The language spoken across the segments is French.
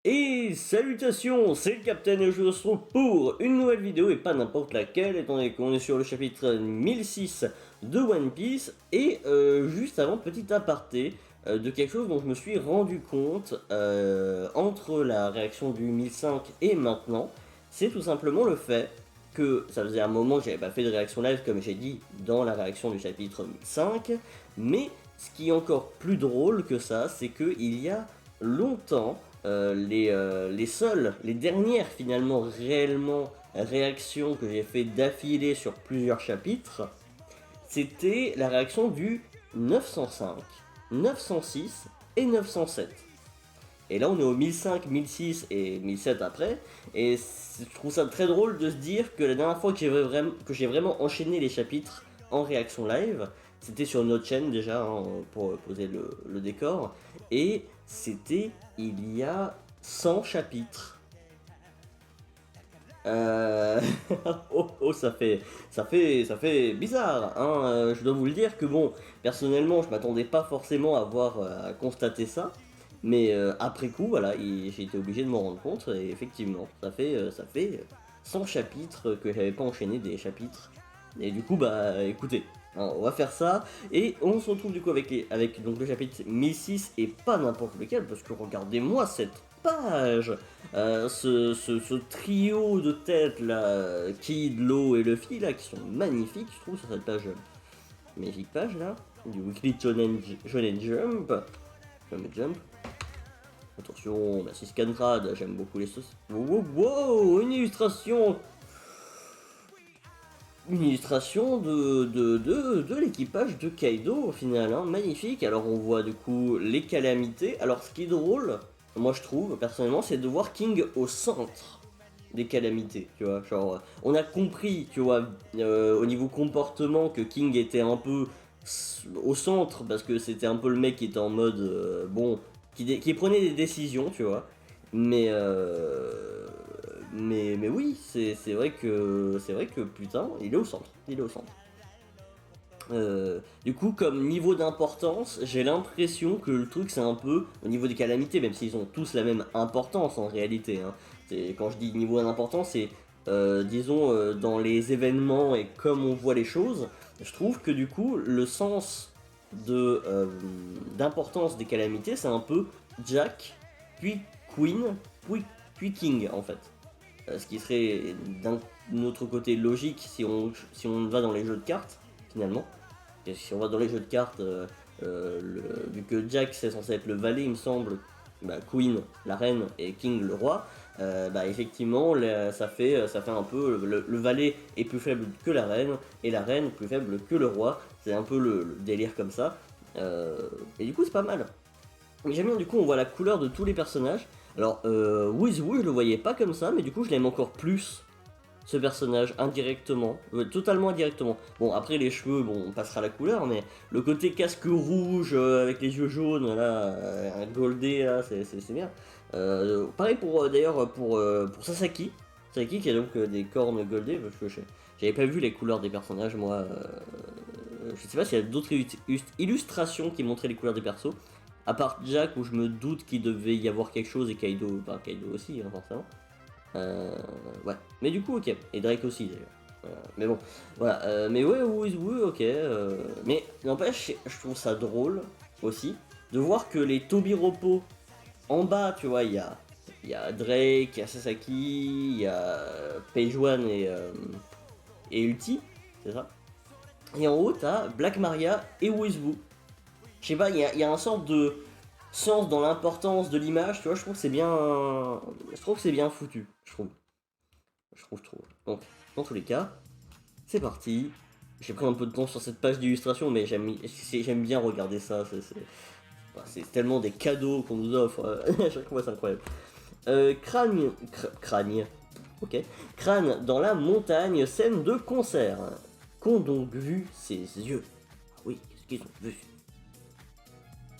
Et salutations, c'est le Capitaine et je vous retrouve pour une nouvelle vidéo et pas n'importe laquelle étant donné qu'on est sur le chapitre 1006 de One Piece et juste avant petit aparté de quelque chose dont je me suis rendu compte entre la réaction du 1005 et maintenant, c'est tout simplement le fait que ça faisait un moment que j'avais pas fait de réaction live comme j'ai dit dans la réaction du chapitre 1005, mais ce qui est encore plus drôle que ça, c'est que il y a longtemps les dernières finalement réellement réactions que j'ai fait d'affilée sur plusieurs chapitres, c'était la réaction du 905, 906 et 907. Et là on est au 1005, 1006 et 1007 après, et je trouve ça très drôle de se dire que la dernière fois que j'ai vraiment enchaîné les chapitres en réaction live, c'était sur notre chaîne déjà, hein, pour poser le décor, et c'était il y a 100 chapitres. Ça fait bizarre, hein. Je dois vous le dire que bon, personnellement, je m'attendais pas forcément à voir à constater ça, mais après coup, voilà, j'ai été obligé de m'en rendre compte et effectivement, ça fait 100 chapitres que j'avais pas enchaîné des chapitres. Et du coup, bah, écoutez, hein, on va faire ça et on se retrouve du coup avec donc le chapitre 1006 et pas n'importe lequel parce que regardez-moi cette page. Ce trio de têtes là, Kid, Law et Luffy là, qui sont magnifiques, je trouve, sur cette page, magnifique page là, du Weekly Shonen Jump. Jump. Attention, merci Scanrad, j'aime beaucoup les sauces. Wow, wow, une illustration de l'équipage de Kaido au final, hein, magnifique. Alors on voit du coup les calamités. Alors ce qui est drôle, moi je trouve personnellement, c'est de voir King au centre des calamités, tu vois. Genre, on a compris, tu vois, au niveau comportement que King était un peu au centre parce que c'était un peu le mec qui était en mode, bon, qui prenait des décisions, tu vois. Mais mais oui, c'est vrai que putain, il est au centre, il est au centre. Du coup, comme niveau d'importance, j'ai l'impression que le truc c'est un peu au niveau des calamités, même s'ils ont tous la même importance en réalité, hein. Quand je dis niveau d'importance, c'est disons dans les événements et comme on voit les choses, je trouve que du coup le sens d'importance des calamités c'est un peu Jack, puis Queen, puis King en fait. Ce qui serait d'un autre côté logique si on va dans les jeux de cartes finalement. Et si on va dans les jeux de cartes, vu que Jack c'est censé être le valet, il me semble, bah, Queen la reine et King le roi, bah effectivement ça fait un peu le valet est plus faible que la reine et la reine plus faible que le roi. C'est un peu le délire comme ça. Et du coup c'est pas mal. Mais j'aime bien, du coup on voit la couleur de tous les personnages. Alors Wizwu je le voyais pas comme ça, mais du coup je l'aime encore plus ce personnage indirectement, totalement indirectement. Bon, après les cheveux, bon, on passera la couleur, mais le côté casque rouge avec les yeux jaunes, là, un goldé, là, c'est bien. Pareil pour d'ailleurs pour Sasaki. Sasaki qui a donc des cornes goldées, parce que j'avais pas vu les couleurs des personnages, moi. Je sais pas s'il y a d'autres illustrations qui montraient les couleurs des persos. À part Jack, où je me doute qu'il devait y avoir quelque chose, et Kaido, bah Kaido aussi, hein, forcément. Ouais. Mais du coup, ok. Et Drake aussi, d'ailleurs. Mais bon, voilà. Mais ouais, oui, oui, ok. Mais n'empêche, je trouve ça drôle aussi de voir que les Tobiropo en bas, tu vois, il y a Drake, il y a Sasaki, il y a Page One et Ulti, c'est ça. Et en haut, t'as Black Maria et Wizwu. Je sais pas, il y a un sorte de sens dans l'importance de l'image, tu vois, je trouve que c'est bien. Je trouve que c'est bien foutu, je trouve. Je trouve. Donc, dans tous les cas, c'est parti. J'ai pris un peu de temps sur cette page d'illustration, mais j'aime bien regarder ça. C'est tellement des cadeaux qu'on nous offre. À chaque fois, c'est incroyable. Crâne. Ok. Crâne dans la montagne, scène de concert. Qu'ont donc vu ses yeux? Ah oui, qu'est-ce qu'ils ont vu?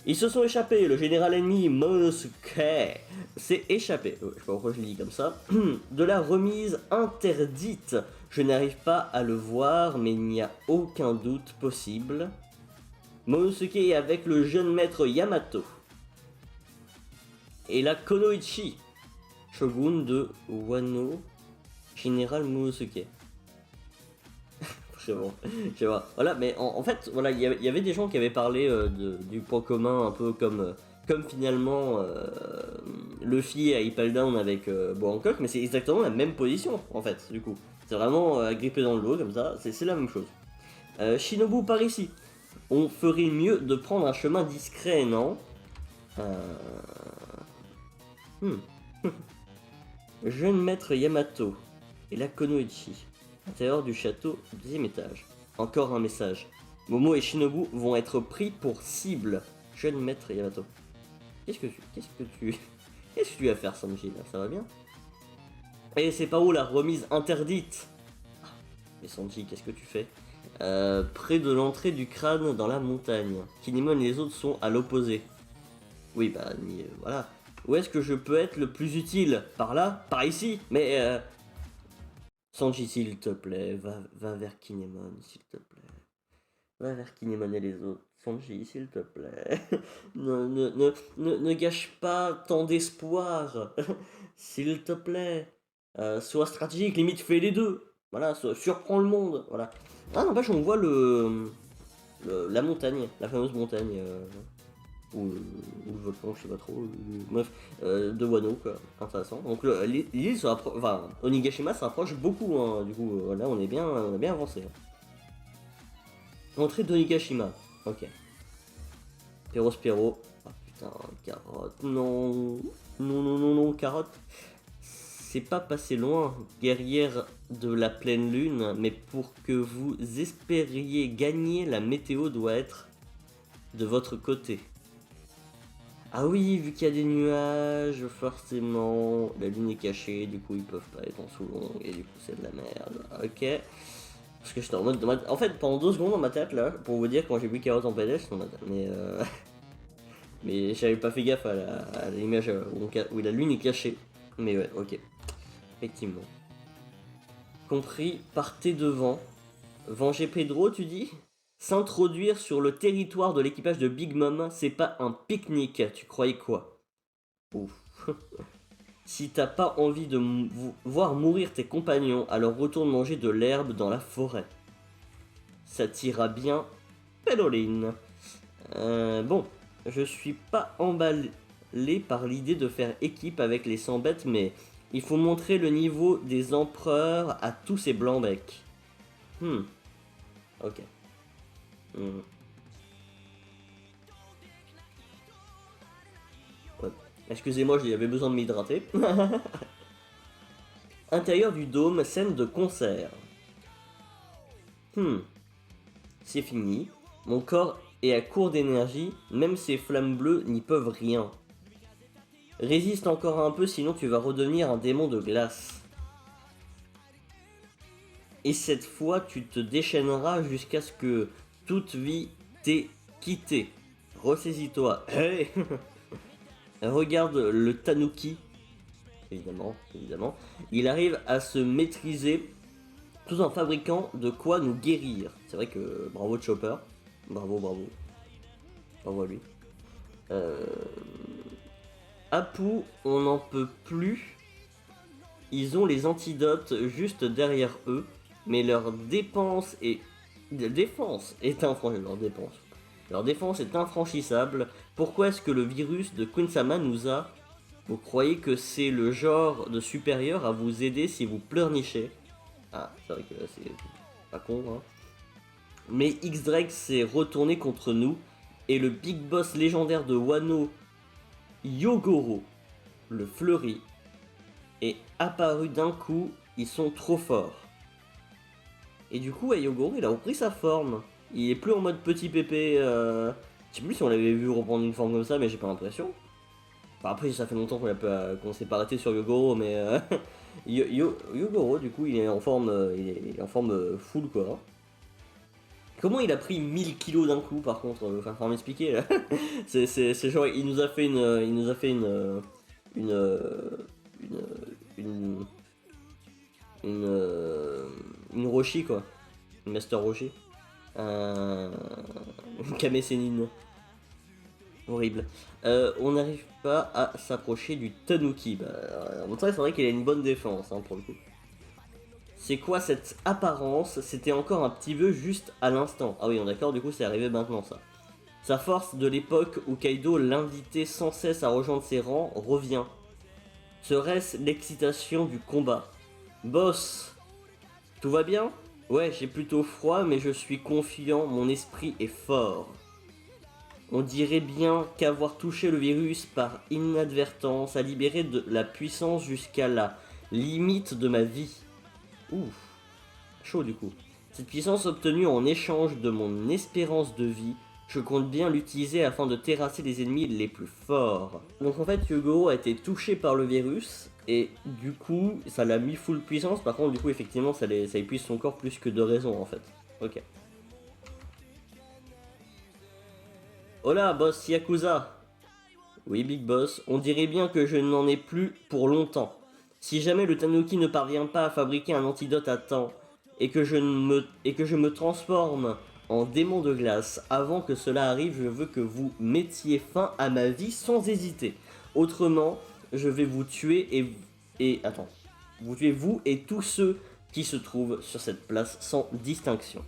Ils se sont échappés, le général ennemi Monosuke s'est échappé, je sais pas pourquoi je le dis comme ça, de la remise interdite. Je n'arrive pas à le voir, mais il n'y a aucun doute possible. Monosuke est avec le jeune maître Yamato. Et la Konoichi, Shogun de Wano, Général Momosuke. C'est bon, je sais pas. Voilà, mais en fait, voilà, il y avait des gens qui avaient parlé du point commun, un peu comme finalement Luffy à Impel Down avec Bo Hancock, mais c'est exactement la même position en fait, du coup. C'est vraiment agrippé dans le dos comme ça, c'est la même chose. Shinobu par ici. On ferait mieux de prendre un chemin discret, non? Hmm. Jeune maître Yamato et la Konoichi, intérieur du château, deuxième étage. Encore un message. Momo et Shinobu vont être pris pour cible. Jeune maître Yamato. Qu'est-ce que tu vas faire, Sanji, là? Ça va bien? Et c'est pas où la remise interdite? Mais Sanji, qu'est-ce que tu fais? Près de l'entrée du crâne dans la montagne. Kinemon et les autres sont à l'opposé. Oui, bah, voilà. Où est-ce que je peux être le plus utile? Par là? Par ici? Mais Sanji, s'il te plaît, va vers Kinemon, s'il te plaît. Va vers Kinemon et les autres. Sanji, s'il te plaît. Ne gâche pas tant d'espoir. S'il te plaît. Sois stratégique, limite fais les deux. Voilà, surprends le monde. Voilà. Ah n'empêche, on voit la montagne, la fameuse montagne. Ou le volcan, je sais pas trop. Bref, de Wano, quoi. Intéressant. Donc l'île se rapproche. Enfin, Onigashima se rapproche beaucoup, hein. Du coup, là, on est bien avancé. Entrée d'Onigashima. Ok. Spiro. Ah putain, carotte. Non. Non, carotte. C'est pas passé loin, guerrière de la pleine lune, mais pour que vous espériez gagner, la météo doit être de votre côté. Ah oui, vu qu'il y a des nuages, forcément, la lune est cachée, du coup ils peuvent pas être en sous-long, et du coup c'est de la merde. Ok. Parce que j'étais en mode... En fait, pendant 2 secondes dans ma tête, là, pour vous dire, quand j'ai vu Carotte en PDS, j'étais en mode... Mais j'avais pas fait gaffe à l'image où la lune est cachée. Mais ouais, ok. Effectivement. Compris, partez devant. Venger Pedro, tu dis? S'introduire sur le territoire de l'équipage de Big Mom, c'est pas un pique-nique, tu croyais quoi? Ouf. Si t'as pas envie de voir mourir tes compagnons, alors retourne manger de l'herbe dans la forêt. Ça t'ira bien, Pédoline. Bon, je suis pas emballé par l'idée de faire équipe avec les 100 bêtes, mais il faut montrer le niveau des empereurs à tous ces blancs-becs. Ok. Ouais. Excusez-moi, j'avais besoin de m'hydrater. Intérieur du dôme, scène de concert. C'est fini. Mon corps est à court d'énergie, même ces flammes bleues n'y peuvent rien. Résiste encore un peu, sinon tu vas redevenir un démon de glace. Et cette fois, tu te déchaîneras jusqu'à ce que toute vie t'ait quitté. Ressaisis-toi. Hey. Regarde le tanuki. Évidemment. Il arrive à se maîtriser tout en fabriquant de quoi nous guérir. C'est vrai que bravo Chopper. Bravo à lui. Apu, on n'en peut plus. Ils ont les antidotes juste derrière eux, mais leur défense est infranchissable. Pourquoi est-ce que le virus de Queen-sama nous a... Vous croyez que c'est le genre de supérieur à vous aider si vous pleurnichez? Ah, c'est vrai que c'est pas con, hein. Mais X-Drake s'est retourné contre nous, et le big boss légendaire de Wano, Yogoro, le fleuri, est apparu d'un coup. Ils sont trop forts. Et du coup, Yogoro, il a repris sa forme. Il est plus en mode petit pépé. Je sais plus si on l'avait vu reprendre une forme comme ça, mais j'ai pas l'impression. Enfin, après, ça fait longtemps qu'on s'est pas arrêté sur Yogoro, mais Yogoro, du coup, il est en forme, il est en forme full, quoi. Comment il a pris 1000 kilos d'un coup, par contre? Enfin, faut m'expliquer, là. C'est genre, il nous a fait une Roshi, quoi. Une Master Roshi. Une Kame Sennin. Horrible. On n'arrive pas à s'approcher du Tanuki. Bah, en même temps, c'est vrai qu'il a une bonne défense, hein, pour le coup. C'est quoi cette apparence? C'était encore un petit vœu juste à l'instant. Ah oui, on est d'accord, du coup, c'est arrivé maintenant, ça. Sa force de l'époque où Kaido l'invitait sans cesse à rejoindre ses rangs revient. Serait-ce l'excitation du combat? Boss, tout va bien? Ouais, j'ai plutôt froid, mais je suis confiant, mon esprit est fort. On dirait bien qu'avoir touché le virus par inadvertance a libéré de la puissance jusqu'à la limite de ma vie. Ouf, chaud du coup. Cette puissance obtenue en échange de mon espérance de vie, je compte bien l'utiliser afin de terrasser les ennemis les plus forts. Donc en fait, Yogoro a été touché par le virus, et du coup, ça l'a mis full puissance. Par contre, du coup, effectivement, ça épuise son corps plus que de raison en fait. Ok. Hola, boss Yakuza. Oui, Big Boss, on dirait bien que je n'en ai plus pour longtemps. Si jamais le Tanuki ne parvient pas à fabriquer un antidote à temps, et que je me transforme en démon de glace avant que cela arrive, je veux que vous mettiez fin à ma vie sans hésiter. Autrement, je vais vous tuer attends. Vous tuez vous et tous ceux qui se trouvent sur cette place sans distinction.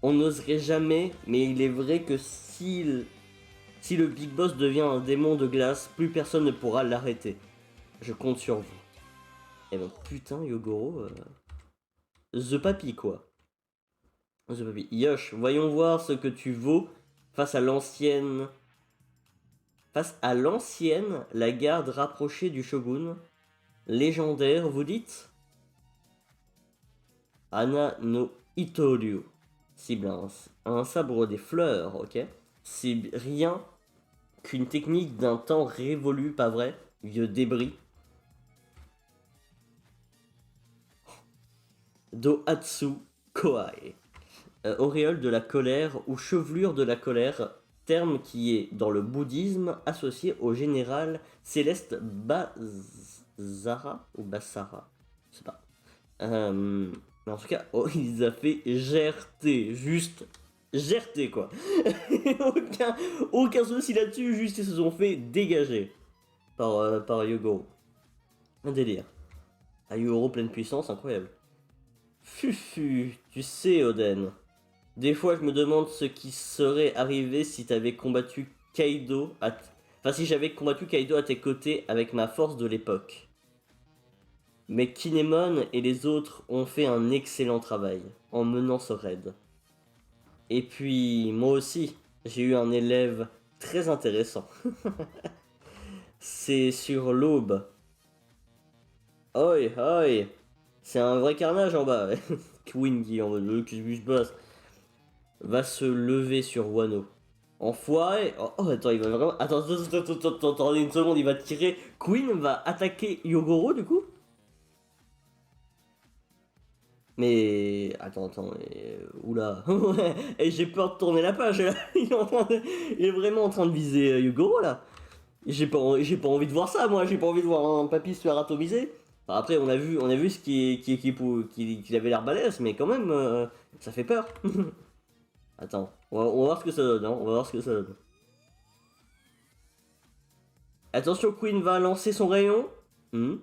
On n'oserait jamais, mais il est vrai que si le Big Boss devient un démon de glace, plus personne ne pourra l'arrêter. Je compte sur vous. Et ben putain, Yogoro, The Papy quoi. The Papy. Yosh, voyons voir ce que tu vaux face à l'ancienne. Face à l'ancienne, la garde rapprochée du shogun. Légendaire, vous dites? Ana no Itoryu. Cible un sabre des fleurs, ok? C'est rien qu'une technique d'un temps révolu, pas vrai? Vieux débris. Dohatsu Koai. Auréole de la colère ou chevelure de la colère, terme qui est dans le bouddhisme associé au général céleste Bazara ou Basara, je sais pas. Mais en tout cas, oh, il les a fait gerter, juste gerter quoi. aucun, aucun souci là-dessus, juste ils se sont fait dégager par Yogoro. Un délire. Ah, Yogoro pleine puissance, incroyable. Fufu, tu sais Oden. Des fois, je me demande ce qui serait arrivé si t'avais combattu Kaido Enfin, si j'avais combattu Kaido à tes côtés avec ma force de l'époque. Mais Kinemon et les autres ont fait un excellent travail en menant ce raid. Et puis, moi aussi, j'ai eu un élève très intéressant. C'est sur l'aube. Oi, oi. C'est un vrai carnage en bas. Queen qui en mode que je bosse va se lever sur Wano. Enfoiré. Oh, attends, il va vraiment. Attendez une seconde, il va tirer. Queen va attaquer Yogoro du coup. Mais. Attends. Oula. Et j'ai peur de tourner la page là. Il est vraiment en train de viser Yogoro là. J'ai pas envie de voir ça moi, j'ai pas envie de voir un papy se faire atomiser. Enfin, après, on a vu ce qu'il avait l'air balèze, mais quand même, ça fait peur. Attends, on va voir ce que ça donne, hein, on va voir ce que ça donne. Attention, Queen va lancer son rayon. Hmm.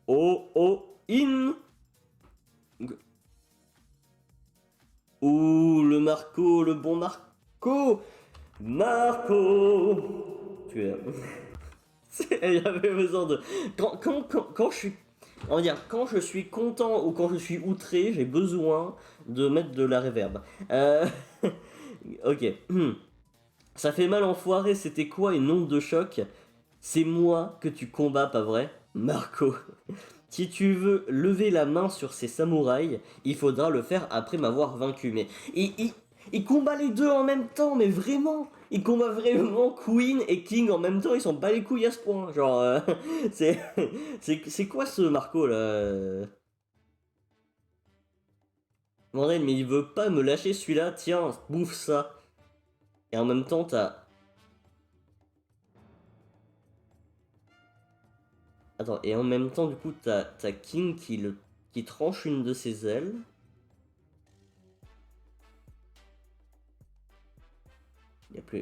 Oh, oh, in. Ouh, le Marco, le bon Marco. Marco. Tu es. Il y avait besoin de. Quand je suis. On va dire, quand je suis content ou quand je suis outré, j'ai besoin de mettre de la réverb. Ok. Ça fait mal enfoiré, c'était quoi une onde de choc? C'est moi que tu combats, pas vrai? Marco. Si tu veux lever la main sur ces samouraïs, il faudra le faire après m'avoir vaincu. Mais il combat les deux en même temps, mais vraiment. Il combat vraiment Queen et King en même temps, ils s'en bat les couilles à ce point. Genre, c'est, c'est quoi ce Marco là? Bordel, mais il veut pas me lâcher celui-là, tiens, bouffe ça. Et en même temps, t'as. Attends, et en même temps, du coup, t'as King qui tranche une de ses ailes.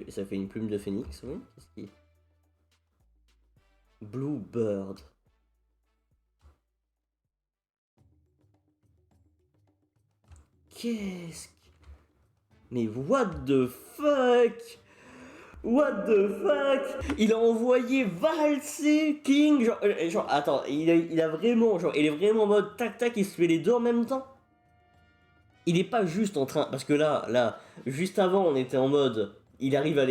Ça fait une plume de phénix, oui. Qu'est-ce qui... Bluebird. Qu'est-ce que... Mais what the fuck? What the fuck? Il a envoyé valser King, genre attends, il a vraiment, genre, il est vraiment en mode tac tac, il se fait les deux en même temps. Il est pas juste en train, parce que là, juste avant, on était en mode, il arrive à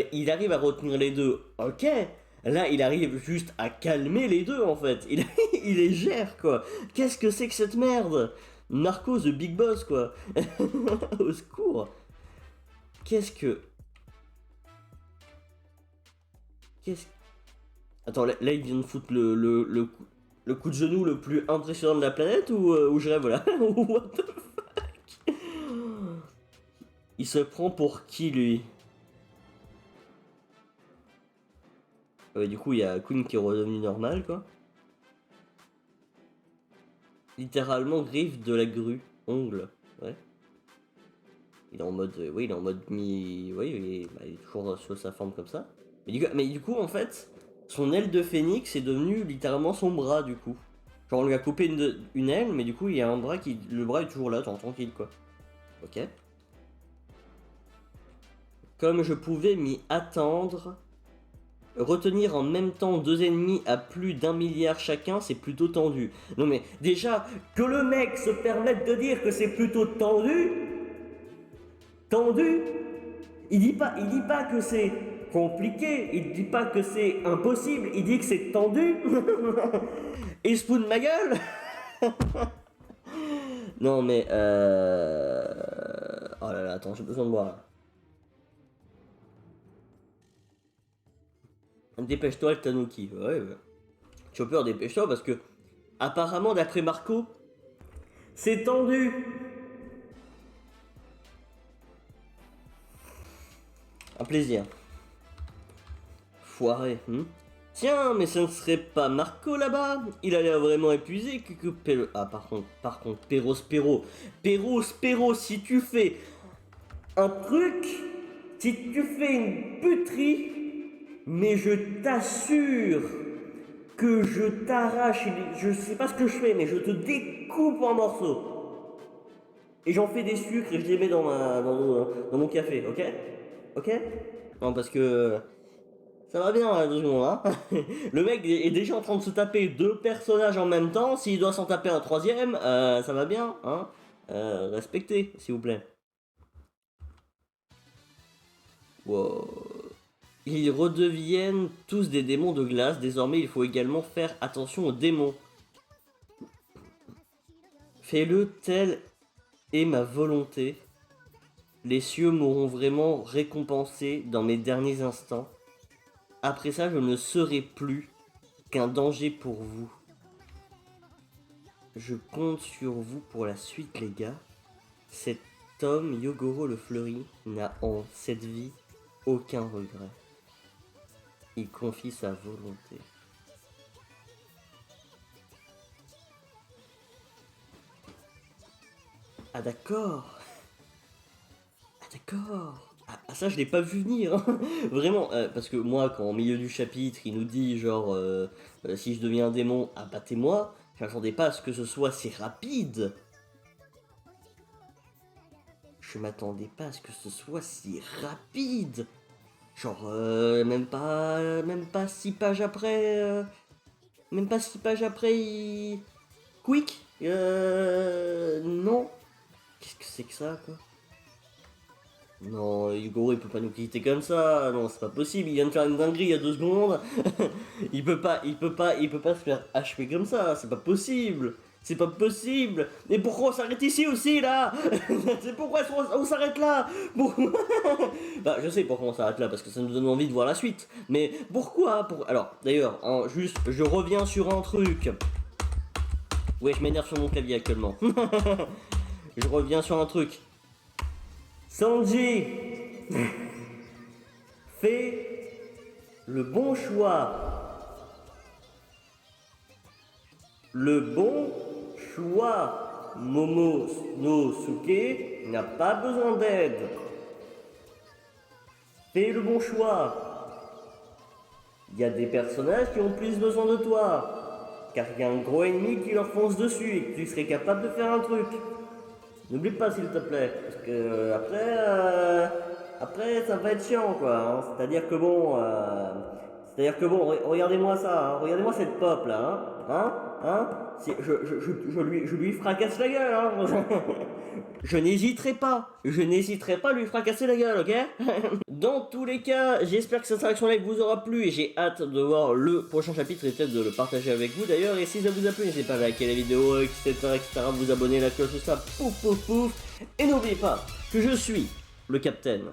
retenir les deux, ok. Là, il arrive juste à calmer les deux en fait. Il les gère quoi. Qu'est-ce que c'est que cette merde? Narco the Big Boss quoi. Au secours. Qu'est-ce que... Qu'est-ce... Attends, là, il vient de foutre le coup de genou le plus impressionnant de la planète ou je rêve là? What the fuck? Il se prend pour qui lui? Ouais, du coup, il y a Queen qui est redevenu normal quoi. Littéralement griffe de la grue. Ongle. Ouais. Il est en mode... oui, il est en mode mi... Oui, il est toujours sur sa forme comme ça. Mais du coup, en fait, son aile de phénix est devenue littéralement son bras, du coup. Genre, on lui a coupé une aile, mais du coup, il y a un bras qui... Le bras est toujours là, tranquille, quoi. Ok. Comme je pouvais m'y attendre... Retenir en même temps deux ennemis à plus d'1 milliard chacun, c'est plutôt tendu. Non mais, déjà, que le mec se permette de dire que c'est plutôt tendu... Tendu? Il dit pas que c'est compliqué, il dit pas que c'est impossible, il dit que c'est tendu. Il se fout de ma gueule. Non mais oh là là, attends, j'ai besoin de boire là. Dépêche-toi le Tanuki. Ouais, ouais. Chopper, dépêche-toi parce que apparemment d'après Marco, c'est tendu. Un plaisir. Foiré, Tiens, mais ce ne serait pas Marco là-bas? Il a l'air vraiment épuisé que Ah, par contre, Perro, si tu fais un truc, si tu fais une puterie, mais je t'assure que je t'arrache, je sais pas ce que je fais, mais je te découpe en morceaux. Et j'en fais des sucres et je les mets dans mon café, ok? Ok? Non, parce que... Ça va bien, 2 secondes, hein. Le mec est déjà en train de se taper deux personnages en même temps. S'il doit s'en taper un troisième, ça va bien, hein. Respectez, s'il vous plaît. Wow. Ils redeviennent tous des démons de glace. Désormais, il faut également faire attention aux démons. Fais-le telle est ma volonté. Les cieux m'auront vraiment récompensé dans mes derniers instants. Après ça, je ne serai plus qu'un danger pour vous. Je compte sur vous pour la suite, les gars. Cet homme, Yogoro le Fleuri, n'a en cette vie aucun regret. Il confie sa volonté. Ah d'accord. Ah d'accord. Ah ça je l'ai pas vu venir. Vraiment, parce que moi quand au milieu du chapitre il nous dit genre si je deviens un démon, abattez-moi, j'attendais pas à ce que ce soit si rapide. Je m'attendais pas à ce que ce soit si rapide. Genre même pas 6 pages après. Même pas 6 pages après il... Quick. Non. Qu'est-ce que c'est que ça quoi? Non, Hugo il peut pas nous quitter comme ça, non c'est pas possible, il vient de faire une dinguerie il y a 2 secondes. il peut pas se faire achever comme ça, c'est pas possible. C'est pas possible. Et pourquoi on s'arrête ici aussi là? C'est pourquoi on s'arrête là? Bah je sais pourquoi on s'arrête là, parce que ça nous donne envie de voir la suite. Mais pourquoi? Alors d'ailleurs, juste je reviens sur un truc. Ouais je m'énerve sur mon clavier actuellement. Je reviens sur un truc. Sanji fait le bon choix. Le bon choix. Momonosuke n'a pas besoin d'aide. Fais le bon choix. Il y a des personnages qui ont plus besoin de toi, car il y a un gros ennemi qui leur fonce dessus et que tu serais capable de faire un truc. N'oublie pas s'il te plaît, parce que après ça va être chiant quoi. Hein. C'est-à-dire que bon, regardez-moi ça, hein. Regardez-moi cette pop là, hein. Je lui fracasse la gueule, hein. Je n'hésiterai pas à lui fracasser la gueule, ok? Dans tous les cas, j'espère que cette interaction live vous aura plu et j'ai hâte de voir le prochain chapitre et peut-être de le partager avec vous d'ailleurs. Et si ça vous a plu, n'hésitez pas à liker la vidéo, etc., vous abonner, la cloche, tout ça, pouf pouf pouf. Et n'oubliez pas que je suis le Capitaine.